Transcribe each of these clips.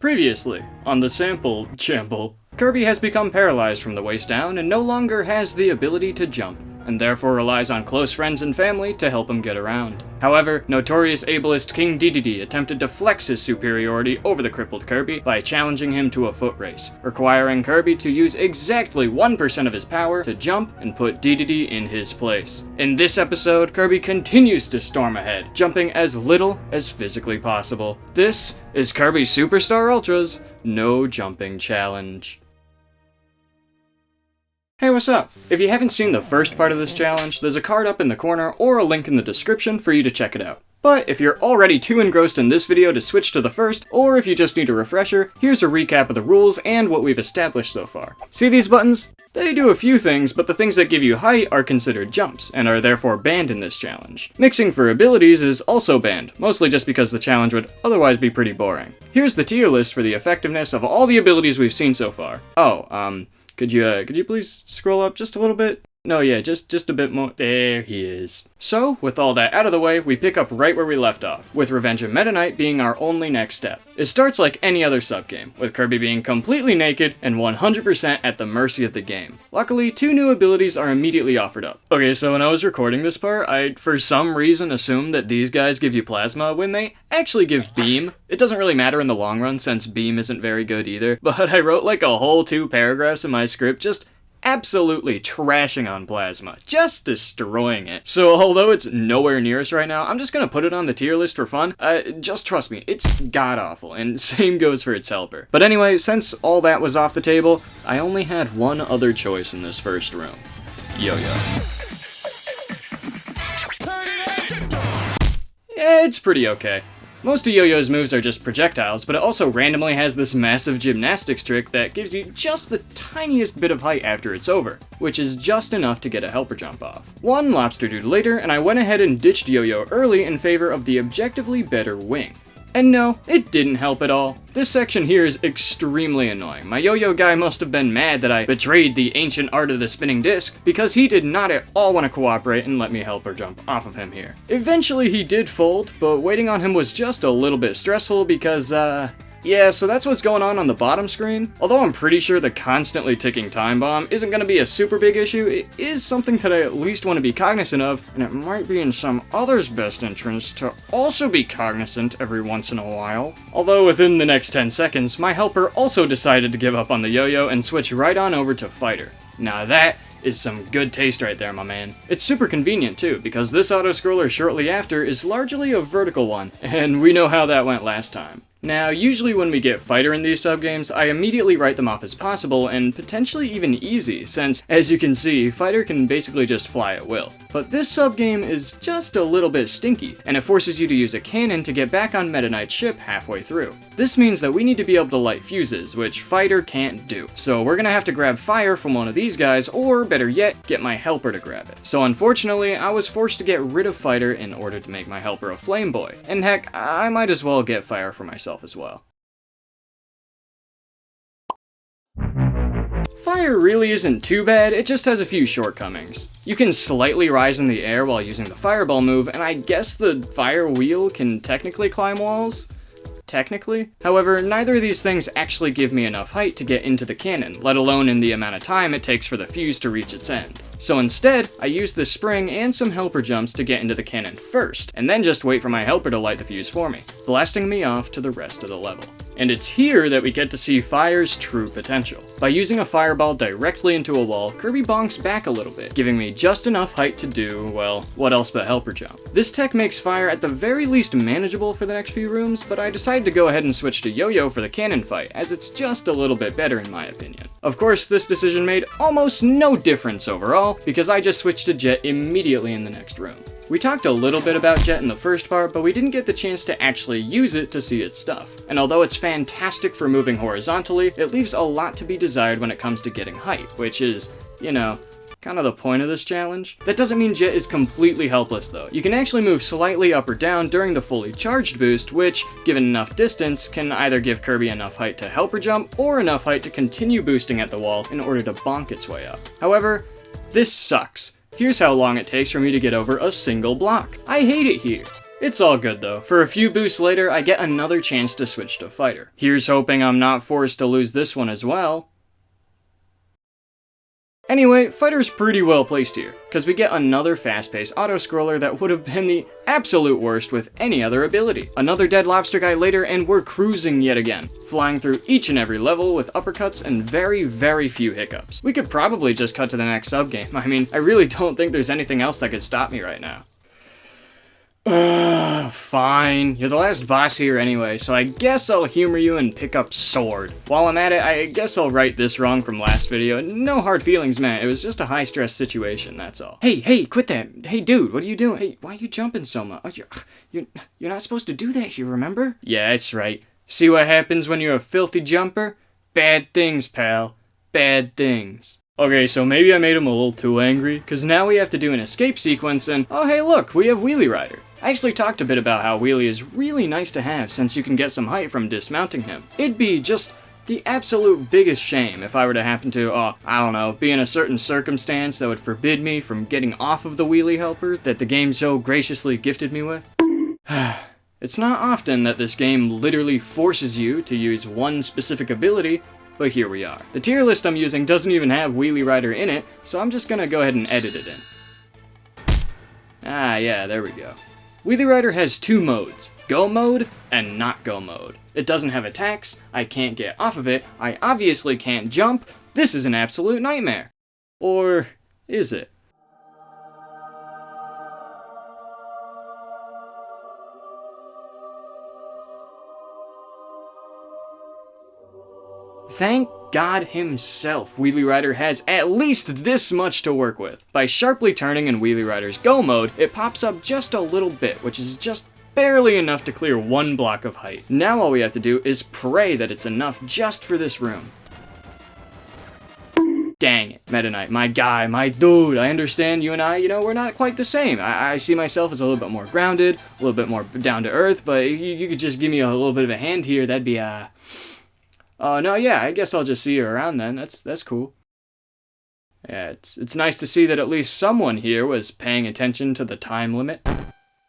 Previously, on the sample jamble, Kirby has become paralyzed from the waist down and no longer has the ability to jump, and therefore relies on close friends and family to help him get around. However, notorious ableist King Dedede attempted to flex his superiority over the crippled Kirby by challenging him to a foot race, requiring Kirby to use exactly 1% of his power to jump and put Dedede in his place. In this episode, Kirby continues to storm ahead, jumping as little as physically possible. This is Kirby Superstar Ultra's No Jumping Challenge. Hey, what's up? If you haven't seen the first part of this challenge, there's a card up in the corner or a link in the description for you to check it out. But if you're already too engrossed in this video to switch to the first, or if you just need a refresher, here's a recap of the rules and what we've established so far. See these buttons? They do a few things, but the things that give you height are considered jumps, and are therefore banned in this challenge. Mixing for abilities is also banned, mostly just because the challenge would otherwise be pretty boring. Here's the tier list for the effectiveness of all the abilities we've seen so far. Could you please scroll up just a little bit? No, yeah, just a bit more. There he is. So, with all that out of the way, we pick up right where we left off, with Revenge of Meta Knight being our only next step. It starts like any other subgame, with Kirby being completely naked and 100% at the mercy of the game. Luckily, 2 new abilities are immediately offered up. Okay, so when I was recording this part, I for some reason assumed that these guys give you plasma when they actually give beam. It doesn't really matter in the long run since beam isn't very good either, but I wrote like a whole 2 paragraphs in my script just absolutely trashing on plasma, just destroying it. So although it's nowhere near us right now, I'm just gonna put it on the tier list for fun. Just trust me, it's god-awful, and same goes for its helper. But anyway, since all that was off the table, I only had one other choice in this first room. Yo-yo. Yeah, it's pretty okay. Most of Yo-Yo's moves are just projectiles, but it also randomly has this massive gymnastics trick that gives you just the tiniest bit of height after it's over, which is just enough to get a helper jump off. One lobster dude later, and I went ahead and ditched Yo-Yo early in favor of the objectively better wing. And no, it didn't help at all. This section here is extremely annoying. My yo-yo guy must have been mad that I betrayed the ancient art of the spinning disc, because he did not at all want to cooperate and let me help her jump off of him here. Eventually he did fold, but waiting on him was just a little bit stressful because, yeah, so that's what's going on the bottom screen. Although I'm pretty sure the constantly ticking time bomb isn't going to be a super big issue, it is something that I at least want to be cognizant of, and it might be in some others' best interest to also be cognizant every once in a while. Although within the next 10 seconds, my helper also decided to give up on the yo-yo and switch right on over to fighter. Now that is some good taste right there, my man. It's super convenient too, because this auto-scroller shortly after is largely a vertical one, and we know how that went last time. Now, usually when we get fighter in these subgames, I immediately write them off as possible, and potentially even easy, since, as you can see, fighter can basically just fly at will. But this subgame is just a little bit stinky, and it forces you to use a cannon to get back on Meta Knight's ship halfway through. This means that we need to be able to light fuses, which fighter can't do. So we're gonna have to grab fire from one of these guys, or better yet, get my helper to grab it. So unfortunately, I was forced to get rid of fighter in order to make my helper a flame boy. And heck, I might as well get fire for myself as well. Fire really isn't too bad, it just has a few shortcomings. You can slightly rise in the air while using the fireball move, and I guess the fire wheel can technically climb walls? Technically. However, neither of these things actually give me enough height to get into the cannon, let alone in the amount of time it takes for the fuse to reach its end. So instead, I use the spring and some helper jumps to get into the cannon first, and then just wait for my helper to light the fuse for me, blasting me off to the rest of the level. And it's here that we get to see Fire's true potential. By using a fireball directly into a wall, Kirby bonks back a little bit, giving me just enough height to do, well, what else but helper jump. This tech makes Fire at the very least manageable for the next few rooms, but I decided to go ahead and switch to Yo-Yo for the cannon fight, as it's just a little bit better in my opinion. Of course, this decision made almost no difference overall, because I just switched to Jet immediately in the next room. We talked a little bit about Jet in the first part, but we didn't get the chance to actually use it to see its stuff. And although it's fantastic for moving horizontally, it leaves a lot to be desired when it comes to getting height, which is, you know, kind of the point of this challenge. That doesn't mean Jet is completely helpless though. You can actually move slightly up or down during the fully charged boost, which, given enough distance, can either give Kirby enough height to helper jump, or enough height to continue boosting at the wall in order to bonk its way up. However, this sucks. Here's how long it takes for me to get over a single block. I hate it here. It's all good though. For a few boosts later, I get another chance to switch to fighter. Here's hoping I'm not forced to lose this one as well. Anyway, fighter's pretty well placed here, because we get another fast-paced auto-scroller that would have been the absolute worst with any other ability. Another dead lobster guy later, and we're cruising yet again, flying through each and every level with uppercuts and very, very few hiccups. We could probably just cut to the next sub-game. I mean, I really don't think there's anything else that could stop me right now. Fine. You're the last boss here anyway, so I guess I'll humor you and pick up sword. While I'm at it, I guess I'll right this wrong from last video. No hard feelings, man. It was just a high-stress situation, that's all. Hey, quit that. Hey, dude, what are you doing? Hey, why are you jumping so much? Oh, you're not supposed to do that, you remember? Yeah, that's right. See what happens when you're a filthy jumper? Bad things, pal. Bad things. Okay, so maybe I made him a little too angry, because now we have to do an escape sequence and, oh hey look, we have Wheelie Rider. I actually talked a bit about how Wheelie is really nice to have since you can get some height from dismounting him. It'd be just the absolute biggest shame if I were to happen to, I don't know, be in a certain circumstance that would forbid me from getting off of the Wheelie helper that the game so graciously gifted me with. It's not often that this game literally forces you to use one specific ability, but here we are. The tier list I'm using doesn't even have Wheelie Rider in it, so I'm just gonna go ahead and edit it in. Ah, yeah, there we go. Wheelie Rider has two modes, go mode and not go mode. It doesn't have attacks, I can't get off of it, I obviously can't jump. This is an absolute nightmare. Or is it? Thank God himself, Wheelie Rider has at least this much to work with. By sharply turning in Wheelie Rider's go mode, it pops up just a little bit, which is just barely enough to clear one block of height. Now all we have to do is pray that it's enough just for this room. Dang it, Meta Knight, my guy, my dude, I understand you and I, we're not quite the same. I see myself as a little bit more grounded, a little bit more down to earth, but if you could just give me a little bit of a hand here, that'd be, no, yeah, I guess I'll just see you around then. That's cool. Yeah, it's nice to see that at least someone here was paying attention to the time limit.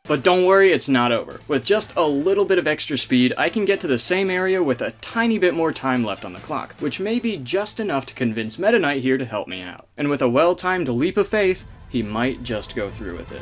But don't worry, it's not over. With just a little bit of extra speed, I can get to the same area with a tiny bit more time left on the clock, which may be just enough to convince Meta Knight here to help me out. And with a well-timed leap of faith, he might just go through with it.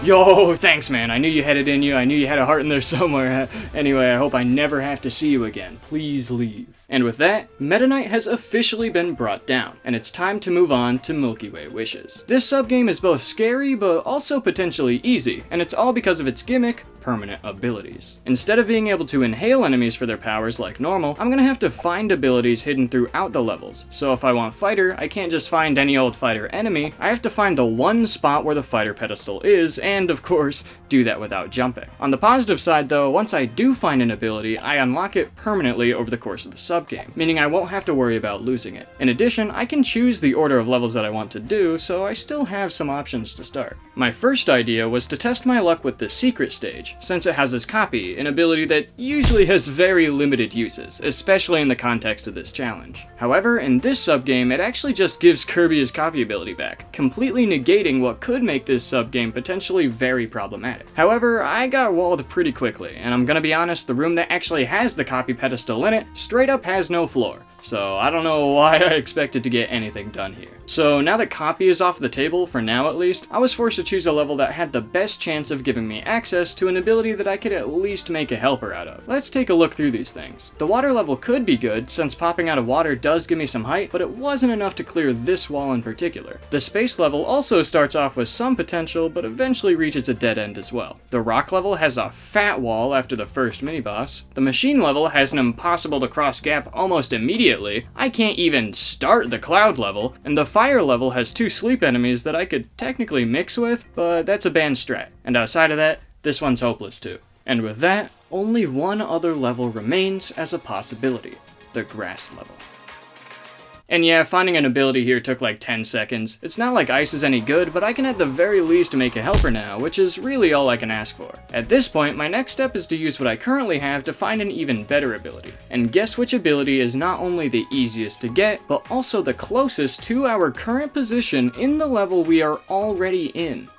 Yo, thanks man, I knew you had it in you, I knew you had a heart in there somewhere. Anyway, I hope I never have to see you again. Please leave. And with that, Meta Knight has officially been brought down, and it's time to move on to Milky Way Wishes. This subgame is both scary, but also potentially easy, and it's all because of its gimmick, permanent abilities. Instead of being able to inhale enemies for their powers like normal, I'm gonna have to find abilities hidden throughout the levels. So if I want fighter, I can't just find any old fighter enemy, I have to find the one spot where the fighter pedestal is, and of course, do that without jumping. On the positive side though, once I do find an ability, I unlock it permanently over the course of the subgame, meaning I won't have to worry about losing it. In addition, I can choose the order of levels that I want to do, so I still have some options to start. My first idea was to test my luck with the secret stage, since it has this copy, an ability that usually has very limited uses, especially in the context of this challenge. However, in this subgame, it actually just gives Kirby his copy ability back, completely negating what could make this subgame potentially very problematic. However, I got walled pretty quickly, and I'm gonna be honest, the room that actually has the copy pedestal in it straight up has no floor, so I don't know why I expected to get anything done here. So now that copy is off the table, for now at least, I was forced to choose a level that had the best chance of giving me access to an ability that I could at least make a helper out of. Let's take a look through these things. The water level could be good, since popping out of water does give me some height, but it wasn't enough to clear this wall in particular. The space level also starts off with some potential, but eventually reaches a dead end as well. The rock level has a fat wall after the first mini-boss. The machine level has an impossible to cross gap almost immediately. I can't even start the cloud level, and the fire level has two sleep enemies that I could technically mix with, but that's a banned strat. And outside of that, this one's hopeless too. And with that, only one other level remains as a possibility, the grass level. And yeah, finding an ability here took like 10 seconds. It's not like ice is any good, but I can at the very least make a helper now, which is really all I can ask for. At this point, my next step is to use what I currently have to find an even better ability. And guess which ability is not only the easiest to get, but also the closest to our current position in the level we are already in.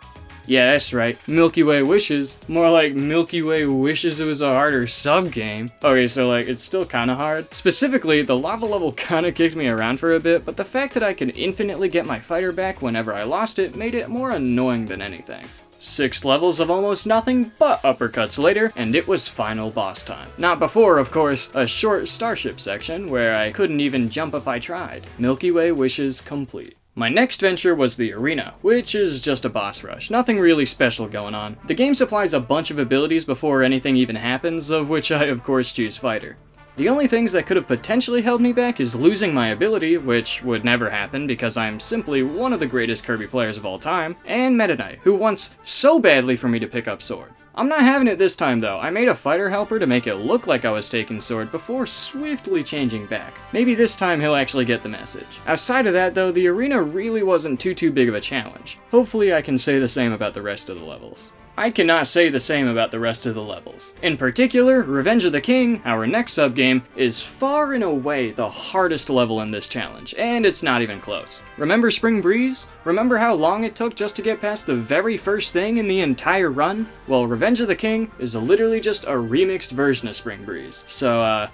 Yeah, that's right, Milky Way Wishes. More like Milky Way wishes it was a harder sub-game. Okay, so like, it's still kinda hard. Specifically, the lava level kinda kicked me around for a bit, but the fact that I could infinitely get my fighter back whenever I lost it made it more annoying than anything. 6 levels of almost nothing but uppercuts later, and it was final boss time. Not before, of course, a short starship section where I couldn't even jump if I tried. Milky Way Wishes complete. My next venture was the arena, which is just a boss rush. Nothing really special going on. The game supplies a bunch of abilities before anything even happens, of which I of course choose fighter. The only things that could have potentially held me back is losing my ability, which would never happen because I'm simply one of the greatest Kirby players of all time, and Meta Knight, who wants so badly for me to pick up Sword. I'm not having it this time though. I made a fighter helper to make it look like I was taking Sword before swiftly changing back. Maybe this time he'll actually get the message. Outside of that though, the arena really wasn't too big of a challenge. Hopefully I can say the same about the rest of the levels. I cannot say the same about the rest of the levels. In particular, Revenge of the King, our next sub-game, is far and away the hardest level in this challenge, and it's not even close. Remember Spring Breeze? Remember how long it took just to get past the very first thing in the entire run? Well, Revenge of the King is literally just a remixed version of Spring Breeze, so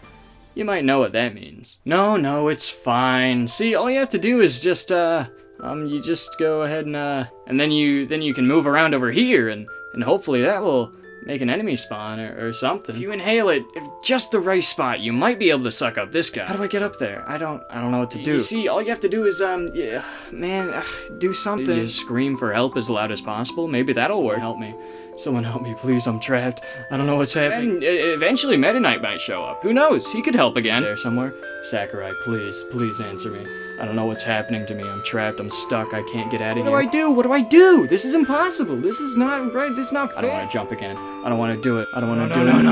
you might know what that means. No, it's fine. See, all you have to do is just, you just go ahead and then you can move around over here, and hopefully that will make an enemy spawn or something. If you inhale it, if just the right spot, you might be able to suck up this guy. How do I get up there? I don't know what to do. You see, all you have to do is, yeah, man, do something. You just scream for help as loud as possible. Maybe that'll work. Help me. Someone help me, please, I'm trapped. I don't know what's happening. And eventually Meta Knight might show up. Who knows? He could help again. There somewhere. Sakurai, please answer me. I don't know what's happening to me. I'm trapped. I'm stuck. I can't get out of here. What do I do? What do I do? This is impossible. This is not right. This is not fair. I don't want to jump again. I don't want to do it. I don't want to do it.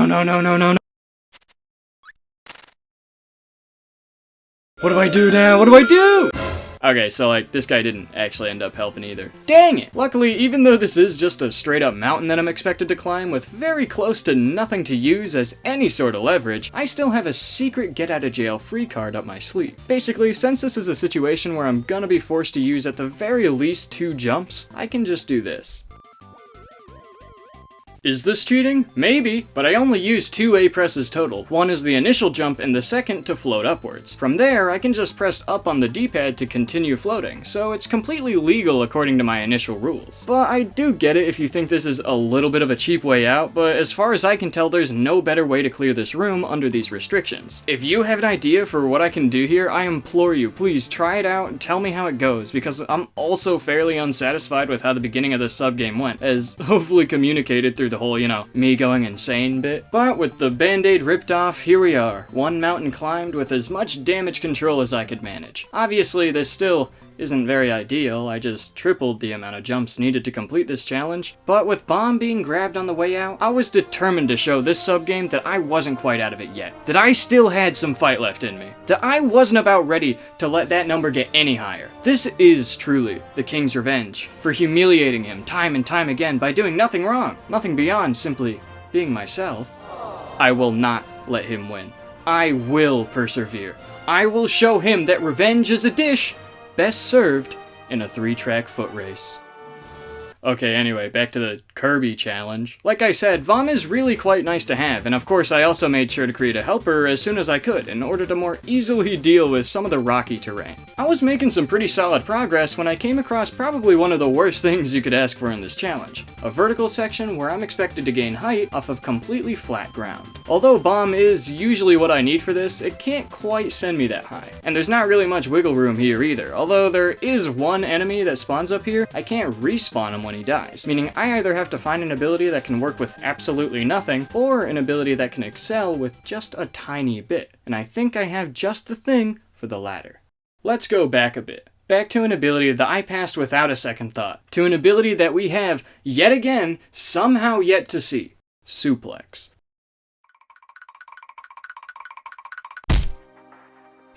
No. What do I do now? What do I do? Okay, so like, this guy didn't actually end up helping either. Dang it! Luckily, even though this is just a straight up mountain that I'm expected to climb with very close to nothing to use as any sort of leverage, I still have a secret get out of jail free card up my sleeve. Basically, since this is a situation where I'm gonna be forced to use at the very least 2 jumps, I can just do this. Is this cheating? Maybe, but I only use 2 A presses total. One is the initial jump and the second to float upwards. From there, I can just press up on the D-pad to continue floating, so it's completely legal according to my initial rules. But I do get it if you think this is a little bit of a cheap way out, but as far as I can tell, there's no better way to clear this room under these restrictions. If you have an idea for what I can do here, I implore you, please try it out and tell me how it goes, because I'm also fairly unsatisfied with how the beginning of this sub-game went, as hopefully communicated through the whole, me going insane bit. But with the band-aid ripped off, here we are. 1 mountain climbed with as much damage control as I could manage. Obviously, this still isn't very ideal. I just tripled the amount of jumps needed to complete this challenge. But with Bomb being grabbed on the way out, I was determined to show this sub-game that I wasn't quite out of it yet. That I still had some fight left in me. That I wasn't about ready to let that number get any higher. This is truly the King's revenge for humiliating him time and time again by doing nothing wrong. Nothing beyond simply being myself. I will not let him win. I will persevere. I will show him that revenge is a dish best served in a 3-track foot race. Okay, anyway, back to the Kirby challenge. Like I said, Vom is really quite nice to have, and of course I also made sure to create a helper as soon as I could in order to more easily deal with some of the rocky terrain. I was making some pretty solid progress when I came across probably one of the worst things you could ask for in this challenge. A vertical section where I'm expected to gain height off of completely flat ground. Although Bomb is usually what I need for this, it can't quite send me that high. And there's not really much wiggle room here either. Although there is one enemy that spawns up here, I can't respawn him when he dies, meaning I either have to find an ability that can work with absolutely nothing, or an ability that can excel with just a tiny bit, and I think I have just the thing for the latter. Let's go back a bit. Back to an ability that I passed without a second thought, to an ability that we have, yet again, somehow yet to see. Suplex.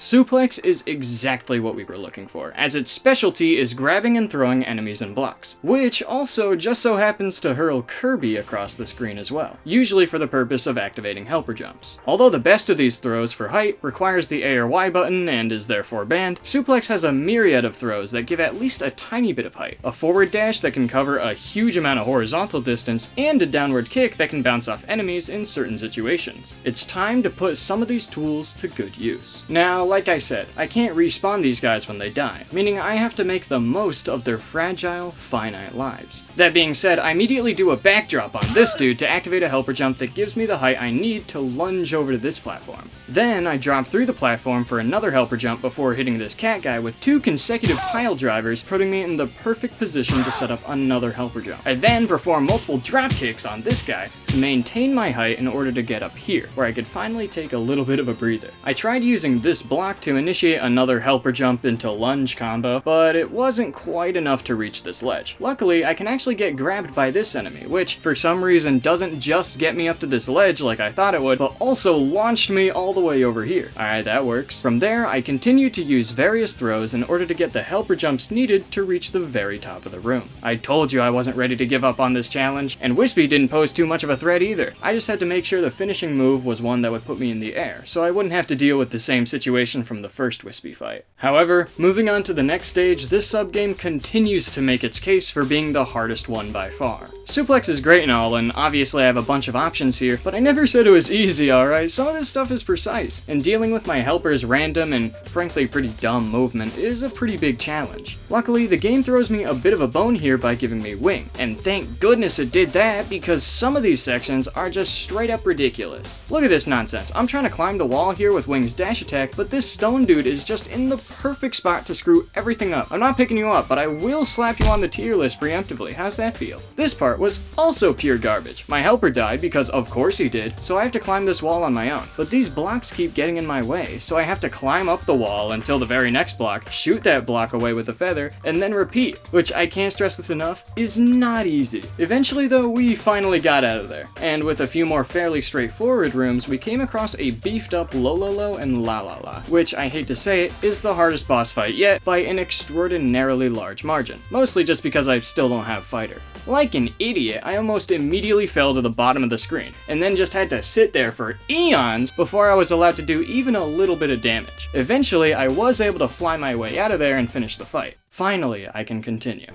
Suplex is exactly what we were looking for, as its specialty is grabbing and throwing enemies in blocks, which also just so happens to hurl Kirby across the screen as well, usually for the purpose of activating helper jumps. Although the best of these throws for height requires the A or Y button and is therefore banned, Suplex has a myriad of throws that give at least a tiny bit of height, a forward dash that can cover a huge amount of horizontal distance, and a downward kick that can bounce off enemies in certain situations. It's time to put some of these tools to good use. Now, like I said, I can't respawn these guys when they die, meaning I have to make the most of their fragile, finite lives. That being said, I immediately do a backdrop on this dude to activate a helper jump that gives me the height I need to lunge over to this platform. Then I drop through the platform for another helper jump before hitting this cat guy with 2 consecutive pile drivers, putting me in the perfect position to set up another helper jump. I then perform multiple drop kicks on this guy to maintain my height in order to get up here, where I could finally take a little bit of a breather. I tried using this block to initiate another helper jump into lunge combo, but it wasn't quite enough to reach this ledge. Luckily, I can actually get grabbed by this enemy, which for some reason doesn't just get me up to this ledge like I thought it would, but also launched me all the way over here. Alright, that works. From there, I continue to use various throws in order to get the helper jumps needed to reach the very top of the room. I told you I wasn't ready to give up on this challenge, and Wispy didn't pose too much of a threat either. I just had to make sure the finishing move was one that would put me in the air, so I wouldn't have to deal with the same situation from the first Wispy fight. However, moving on to the next stage, this subgame continues to make its case for being the hardest one by far. Suplex is great and all, and obviously I have a bunch of options here, but I never said it was easy, alright? Some of this stuff is precise, and dealing with my helper's random and frankly pretty dumb movement is a pretty big challenge. Luckily, the game throws me a bit of a bone here by giving me wing, and thank goodness it did that, because some of these sections are just straight up ridiculous. Look at this nonsense. I'm trying to climb the wall here with Wing's dash attack, but this stone dude is just in the perfect spot to screw everything up. I'm not picking you up, but I will slap you on the tier list preemptively. How's that feel? This part was also pure garbage. My helper died because of course he did, so I have to climb this wall on my own. But these blocks keep getting in my way, so I have to climb up the wall until the very next block, shoot that block away with a feather, and then repeat, which I can't stress this enough, is not easy. Eventually though, we finally got out of there, and with a few more fairly straightforward rooms, we came across a beefed up Lololo and La La La, which I hate to say it, is the hardest boss fight yet by an extraordinarily large margin, mostly just because I still don't have fighter. Like an idiot, I almost immediately fell to the bottom of the screen, and then just had to sit there for eons before I was allowed to do even a little bit of damage. Eventually, I was able to fly my way out of there and finish the fight. Finally, I can continue.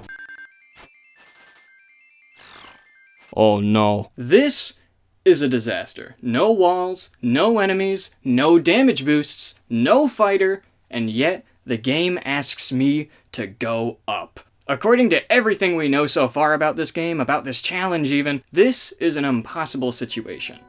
Oh no. This is a disaster. No walls, no enemies, no damage boosts, no fighter, and yet the game asks me to go up. According to everything we know so far about this game, about this challenge even, this is an impossible situation.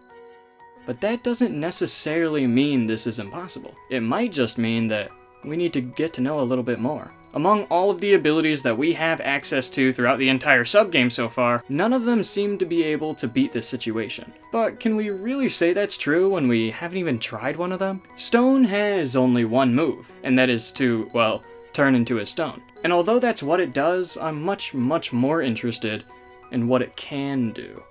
But that doesn't necessarily mean this is impossible. It might just mean that we need to get to know a little bit more. Among all of the abilities that we have access to throughout the entire subgame so far, none of them seem to be able to beat this situation. But can we really say that's true when we haven't even tried one of them? Stone has only one move, and that is to, well, turn into a stone. And although that's what it does, I'm much more interested in what it can do.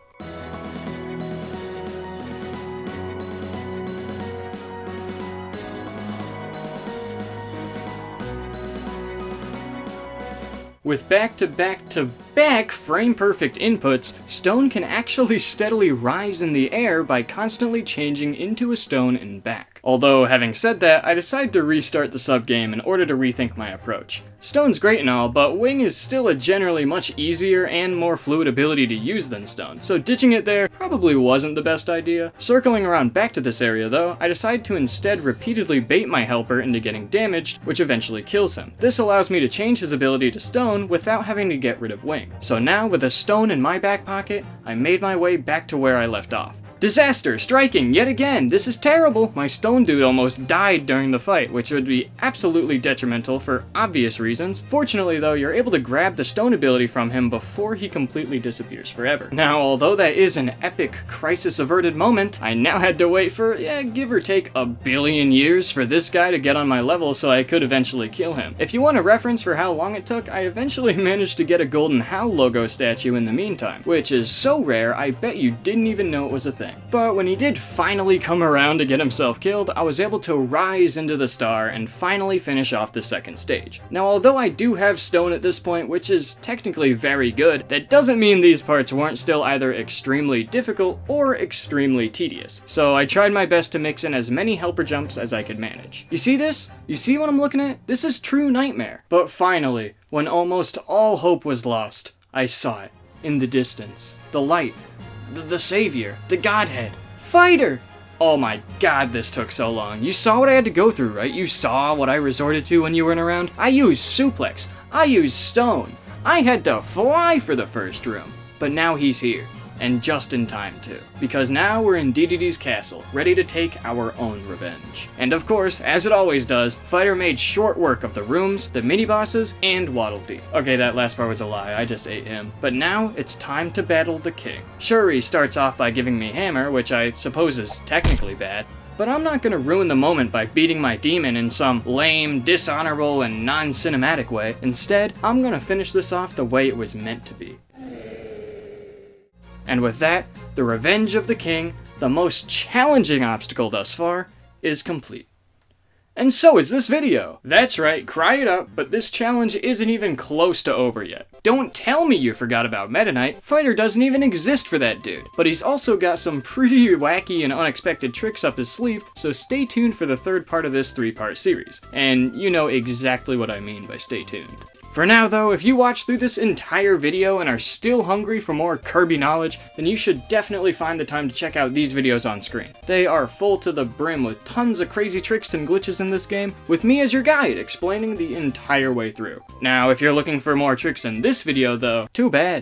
With back-to-back-to-back frame-perfect inputs, Stone can actually steadily rise in the air by constantly changing into a stone and back. Although, having said that, I decided to restart the subgame in order to rethink my approach. Stone's great and all, but Wing is still a generally much easier and more fluid ability to use than Stone, so ditching it there probably wasn't the best idea. Circling around back to this area though, I decided to instead repeatedly bait my helper into getting damaged, which eventually kills him. This allows me to change his ability to Stone without having to get rid of Wing. So now, with a stone in my back pocket, I made my way back to where I left off. Disaster striking yet again! This is terrible! My stone dude almost died during the fight, which would be absolutely detrimental for obvious reasons. Fortunately though, you're able to grab the stone ability from him before he completely disappears forever. Now, although that is an epic crisis-averted moment, I now had to wait for, give or take a billion years for this guy to get on my level so I could eventually kill him. If you want a reference for how long it took, I eventually managed to get a golden Howl logo statue in the meantime, which is so rare I bet you didn't even know it was a thing. anything. But when he did finally come around to get himself killed, I was able to rise into the star and finally finish off the second stage. Now, although I do have stone at this point, which is technically very good, that doesn't mean these parts weren't still either extremely difficult or extremely tedious. So I tried my best to mix in as many helper jumps as I could manage. You see this? You see what I'm looking at? This is true nightmare. But finally, when almost all hope was lost, I saw it. In the distance. The light. The savior. The godhead. Fighter! Oh my god, this took so long. You saw what I had to go through, right? You saw what I resorted to when you weren't around? I used suplex. I used stone. I had to fly for the first room. But now he's here. And just in time, too. Because now we're in DDD's castle, ready to take our own revenge. And of course, as it always does, Fighter made short work of the rooms, the mini-bosses, and Waddle Dee. Okay, that last part was a lie, I just ate him. But now, it's time to battle the king. Sure, he starts off by giving me hammer, which I suppose is technically bad, but I'm not gonna ruin the moment by beating my demon in some lame, dishonorable, and non-cinematic way. Instead, I'm gonna finish this off the way it was meant to be. And with that, the Revenge of the King, the most challenging obstacle thus far, is complete. And so is this video! That's right, cry it up, but this challenge isn't even close to over yet. Don't tell me you forgot about Meta Knight. Fighter doesn't even exist for that dude. But he's also got some pretty wacky and unexpected tricks up his sleeve, so stay tuned for the third part of this 3-part series. And you know exactly what I mean by stay tuned. For now though, if you watched through this entire video and are still hungry for more Kirby knowledge, then you should definitely find the time to check out these videos on screen. They are full to the brim with tons of crazy tricks and glitches in this game, with me as your guide explaining the entire way through. Now, if you're looking for more tricks in this video though, too bad.